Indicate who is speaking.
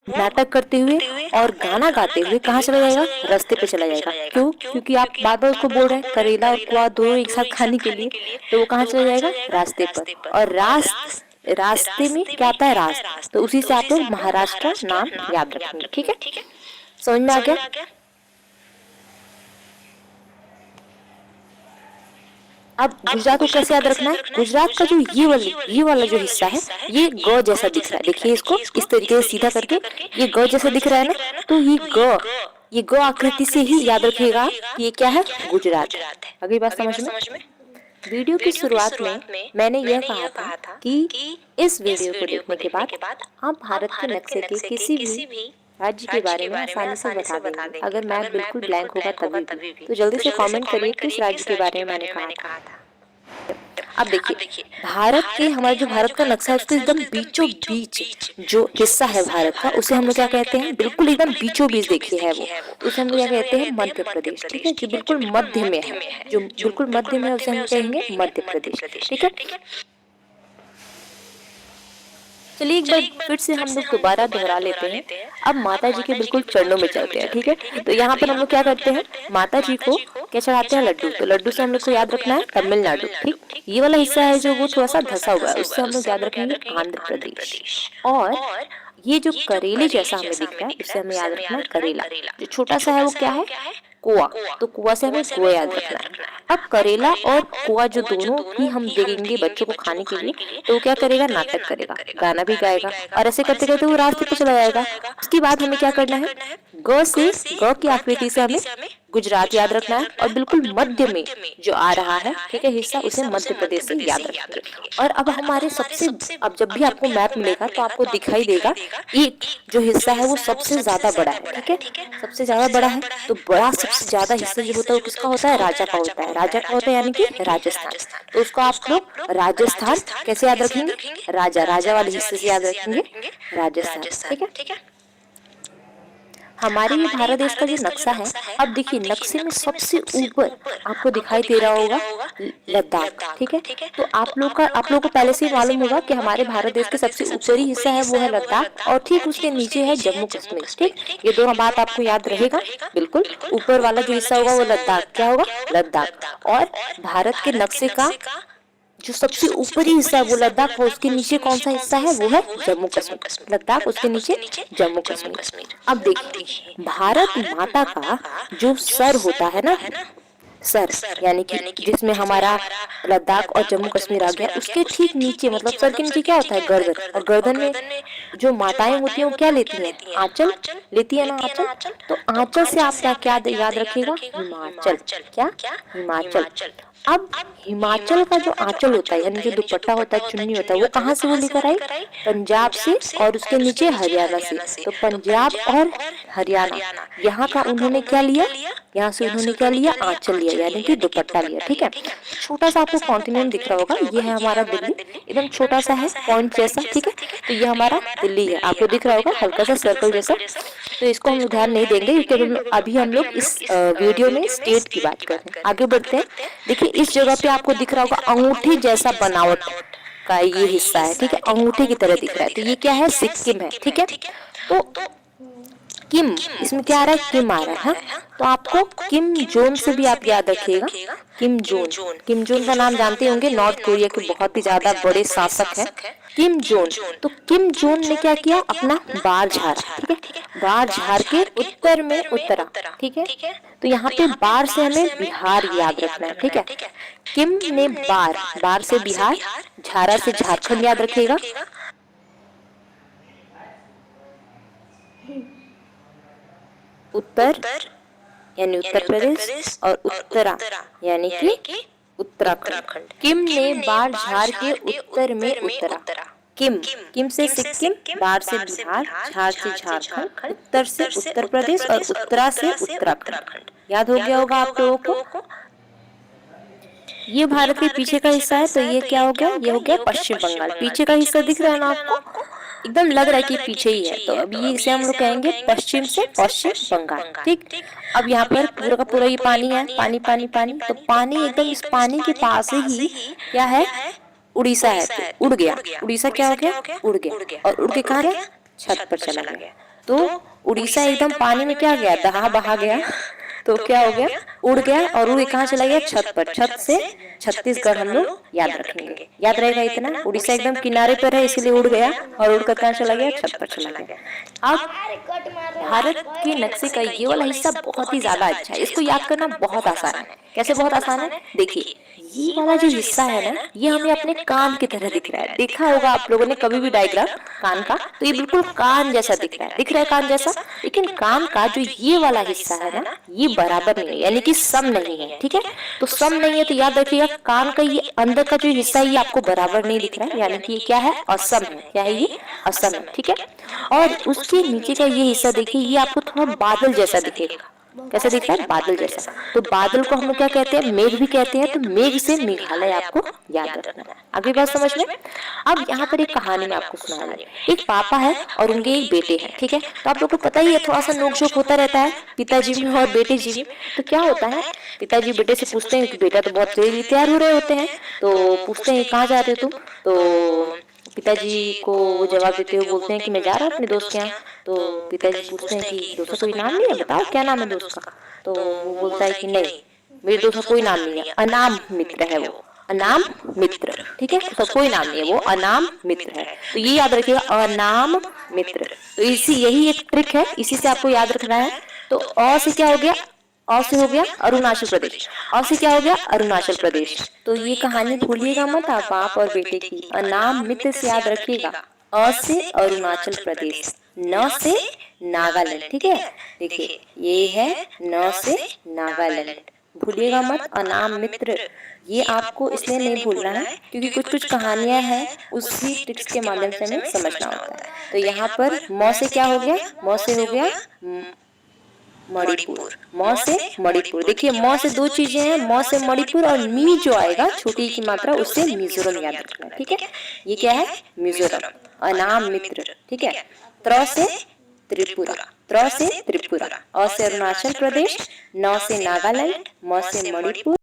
Speaker 1: नाटक करते हुए और गाना गाते हुए कहाँ चला जाएगा, रास्ते पे चला जाएगा। क्यों? क्योंकि आप बार बार उसको बोल रहे हैं करेला और कुआ दोनों एक साथ खाने के लिए, तो वो कहाँ चला जाएगा, रास्ते पर। और रास्ते में क्या आता है, रास्ता, तो उसी से आप लोग महाराष्ट्र नाम याद रखेंगे। ठीक है, समझ में आ गया? अब गुजरात को कैसे याद रखना है, गुजरात का जो ये वाला जो हिस्सा है, ये ग जैसा दिख रहा है, देखिए इसको इस तरीके से सीधा करके, ये ग जैसा दिख रहा है ना, तो ये ग आकृति से ही याद रखिएगा कि ये क्या है, गुजरात है। अगली बात समझ में। वीडियो की शुरुआत में मैंने यह कहा था कि इस वीडियो को देखने के बाद आप भारत के नक्शे के किसी भी राज्य के बारे में आसानी से बता देंगे। अगर मैप बिल्कुल ब्लैंक होगा तभी भी, तो जल्दी से कमेंट करिए किस राज्य के बारे में मैंने कहा था। अब देखिए, भारत के हमारा जो भारत का नक्शा है उसके एकदम बीचों बीच जो हिस्सा है भारत का, उसे हम लोग क्या कहते हैं, बिल्कुल एकदम बीचों बीच देखिए है वो, तो उसे हम लोग क्या कहते हैं, मध्य प्रदेश। ठीक है, जो बिल्कुल मध्य में है, जो बिल्कुल मध्य में है उसे हम कहेंगे मध्य प्रदेश। ठीक है, चलिए एक बार फिर से हम लोग दोबारा दोहरा लेते हैं। अब माता जी के बिल्कुल चरणों में चलते हैं। ठीक है, तो यहाँ पर हम लोग क्या करते हैं, माता जी को क्या चढ़ाते हैं, लड्डू। तो लड्डू से हम लोग को याद रखना है तमिलनाडु। ठीक, ये वाला हिस्सा है जो वो थोड़ा सा धसा हुआ है, उससे हम लोग याद रखेंगे आंध्र प्रदेश। और ये जो करेले जैसा हमें दिख रहा है उससे हमें याद रखना है करेला। जो छोटा सा है वो क्या है, कुआ, तो कुआ से हमें कुआ याद रखना है। अब करेला और कुआ जो दोनों ही हम देंगे बच्चों को खाने के लिए, तो वो क्या करेगा, नाटक करेगा, गाना भी गाएगा, और ऐसे करते करते वो रास्ते पे चला जाएगा। उसके बाद हमें क्या करना है, ग की आकृति से हमें गुजरात याद रखना है, और बिल्कुल मध्य में जो आ रहा है, ठीक है, हिस्सा, उसे मध्य प्रदेश से याद रखेंगे। और अब हमारे सबसे, अब जब भी आपको मैप मिलेगा तो आपको दिखाई देगा एक जो हिस्सा है वो सबसे ज्यादा बड़ा है। ठीक है, सबसे ज्यादा बड़ा है, तो बड़ा सबसे ज्यादा हिस्सा जो होता है वो किसका होता है, राजा का होता है। राजा का होता है यानी कि राजस्थान। तो उसको आप लोग राजस्थान कैसे याद रखेंगे, राजा वाले हिस्से से याद रखेंगे राजस्थान। ठीक है, हमारे ये भारत देश का जो नक्शा है, अब देखिए नक्शे में सबसे ऊपर आपको दिखाई दे रहा होगा लद्दाख। ठीक है, तो आप लोग को पहले से ही मालूम होगा कि हमारे भारत देश का सबसे ऊपरी हिस्सा है वो है लद्दाख, और ठीक उसके नीचे है जम्मू कश्मीर। ठीक, ये दोनों बात आपको याद रहेगा, बिल्कुल ऊपर वाला जो हिस्सा होगा वो लद्दाख, क्या होगा, लद्दाख। और भारत के नक्शे का जो सबसे ऊपरी हिस्सा है वो लद्दाख, और उसके नीचे कौन सा हिस्सा है, वो है जम्मू कश्मीर। लद्दाख, उसके नीचे जम्मू कश्मीर। अब देखिए, भारत माता का जो सर होता है ना, सर यानी कि जिसमें हमारा लद्दाख और जम्मू कश्मीर आ गया, उसके ठीक नीचे, मतलब सर के नीचे क्या होता है, गर्दन। और गर्दन में जो माताएं होती हैं वो क्या लेती हैं, आंचल लेती है ना, आंचल। तो आंचल से आप क्या याद रखिएगा, हिमाचल। क्या, हिमाचल। अब हिमाचल का जो आंचल होता है यानी जो दुपट्टा होता है, चुन्नी होता है, वो कहाँ से वो लेकर आई, पंजाब से, और उसके नीचे हरियाणा से। तो पंजाब और हरियाणा, यहाँ का उन्होंने क्या लिया, यहाँ से उन्होंने क्या लिया, आंचल लिया, यानी कि दुपट्टा लिया। ठीक है, छोटा सा आपको कॉन्टिनेंट दिख रहा होगा, ये है हमारा दिल्ली, एकदम छोटा सा है, पॉइंट जैसा। ठीक है, तो ये हमारा दिल्ली है, आपको दिख रहा होगा हल्का सा सर्कल जैसा। तो इसको हम ध्यान नहीं देंगे क्योंकि अभी हम लोग इस वीडियो में स्टेट की बात कर रहे हैं। आगे बढ़ते हैं। देखिए इस जगह पे आपको दिख रहा होगा अंगूठी जैसा बनावट का ये हिस्सा है। ठीक है, अंगूठे की तरह दिख रहा है, तो ये क्या है, सिक्किम है। ठीक है, तो किम, इसमें क्या आ रहा है, किम आ रहा है। तो आपको किम जोन से भी आप याद रखिएगा, किम जोन का नाम जानते होंगे, नॉर्थ कोरिया के बहुत ही ज्यादा बड़े शासक हैं किम जोन। तो किम जोन ने क्या किया, अपना बार झाड़ा। ठीक है, बार झाड़ के उत्तर में उतरा। ठीक है, तो यहाँ पे बार से हमें बिहार याद रखना है। ठीक है, किम ने बार से बिहार, झारा से झारखंड याद रखिएगा, उत्तर यानी उत्तर प्रदेश, और उत्तरा यानी कि उत्तराखंड। किम ने बार झाड़ के उत्तर में उतरा। किम से सिक्किम, बार से बिहार, झार से झारखंड, उत्तर से उत्तर प्रदेश, और उत्तरा से उत्तराखंड। याद हो गया होगा आप लोगों को। ये भारत के पीछे का हिस्सा है, तो ये क्या हो गया, ये हो गया पश्चिम बंगाल। पीछे का हिस्सा दिख रहा है ना आपको, एकदम लग रहा है कि पीछे ही है, तो अब ये इसे हम लोग कहेंगे पश्चिम से पश्चिम बंगाल। ठीक, अब यहाँ पर पूरा का पूरा ये पानी है, पानी पानी पानी, तो पानी एकदम इस पानी के पास ही क्या है, उड़ीसा है। तो उड़ गया, उड़ीसा क्या हो गया, उड़ गया, और उड़ के कहाँ गया, छत पर चला गया। तो उड़ीसा एकदम पानी में क्या गया, दहा बहा गया। तो क्या हो गया, उड़ गया, और उड़ कहाँ चला गया, छत पर। छत से छत्तीसगढ़ हम लोग याद रखेंगे, याद रहेगा इतना। उड़ीसा एकदम किनारे पर है इसीलिए उड़ गया, और उड़कर कहाँ चला गया, छत पर चला गया। अब भारत के नक्शे का ये वाला हिस्सा बहुत ही ज्यादा अच्छा है, इसको याद करना बहुत आसान है। कैसे बहुत आसान है, देखिए ये वाला जो हिस्सा है ना, ये हमें अपने कान की तरह दिख रहा है। देखा होगा आप लोगों ने कभी भी डायग्राम कान का, तो ये बिल्कुल कान जैसा दिख रहा है, दिख रहा है कान जैसा। लेकिन कान का जो ये वाला हिस्सा है ना, ये बराबर नहीं है, यानी कि सम नहीं है, ठीक है। तो सम नहीं है तो याद रखिएगा, कान का ये अंदर का जो हिस्सा है ये आपको बराबर नहीं दिख रहा है, यानी कि ये क्या है, असम है। क्या है ये, असम है, ठीक है। और उसके नीचे का ये हिस्सा देखिए, ये आपको थोड़ा बादल जैसा दिखेगा। कैसा दिख रहा है, बादल जैसा। तो बादल को हम लोग क्या कहते हैं, मेघ भी कहते हैं। तो मेघ से मेघालय आपको याद रखना है। अगली बात समझ में। अब यहाँ पर एक कहानी में आपको सुना रही हूँ। एक पापा है और उनके एक बेटे हैं, ठीक है। तो आप लोग को पता ही है, थोड़ा सा नोकझोंक होता रहता है पिताजी में और बेटे जी में। तो क्या होता है, पिताजी बेटे से पूछते हैं कि बेटा तो बहुत तैयार हो रहे होते हैं, तो पूछते हैं कहाँ जा रहे हो तुम। तो पिताजी को वो जवाब देते हुए बोलते हैं कि मैं जा रहा हूँ अपने दोस्त के यहाँ। तो पिताजी पूछते हैं कि दोस्त का कोई नाम नहीं है, बताओ क्या नाम है दोस्त का। तो वो बोलता है कि नहीं, मेरे दोस्त का कोई नाम नहीं है, अनाम मित्र है वो, अनाम मित्र, ठीक है। उसका कोई नाम नहीं है, वो अनाम मित्र है। तो ये याद रखिएगा, अनाम मित्र। तो इसी यही एक ट्रिक है, इसी से आपको याद रखना है। तो अ से क्या हो गया, अ से हो गया अरुणाचल प्रदेश, अ से क्या हो गया, अरुणाचल प्रदेश। तो ये कहानी भूलिएगा मत आप, बाप और बेटे की। अनाम मित्र से याद रखिएगा, अ से अरुणाचल प्रदेश, न से नागालैंड, ठीक है। देखिए ये है न से नागालैंड, भूलिएगा मत, अनाम मित्र। ये आपको इसलिए नहीं भूलना है क्योंकि कुछ कुछ कहानियां हैं, उसी ट्रिक्स के माध्यम से हमें समझना होता है। तो यहाँ पर म से क्या हो गया, म से हो गया मणिपुर, म से मणिपुर। देखिए म से दो चीजें हैं, म से मणिपुर, और मी जो आएगा छोटी की मात्रा उससे मिजोरम याद रखना, ठीक है। ये क्या है, मिजोरम, अनाम मित्र, ठीक है। त्र से त्रिपुरा, त्र से त्रिपुरा, अ से अरुणाचल प्रदेश, न से नागालैंड, म से मणिपुर,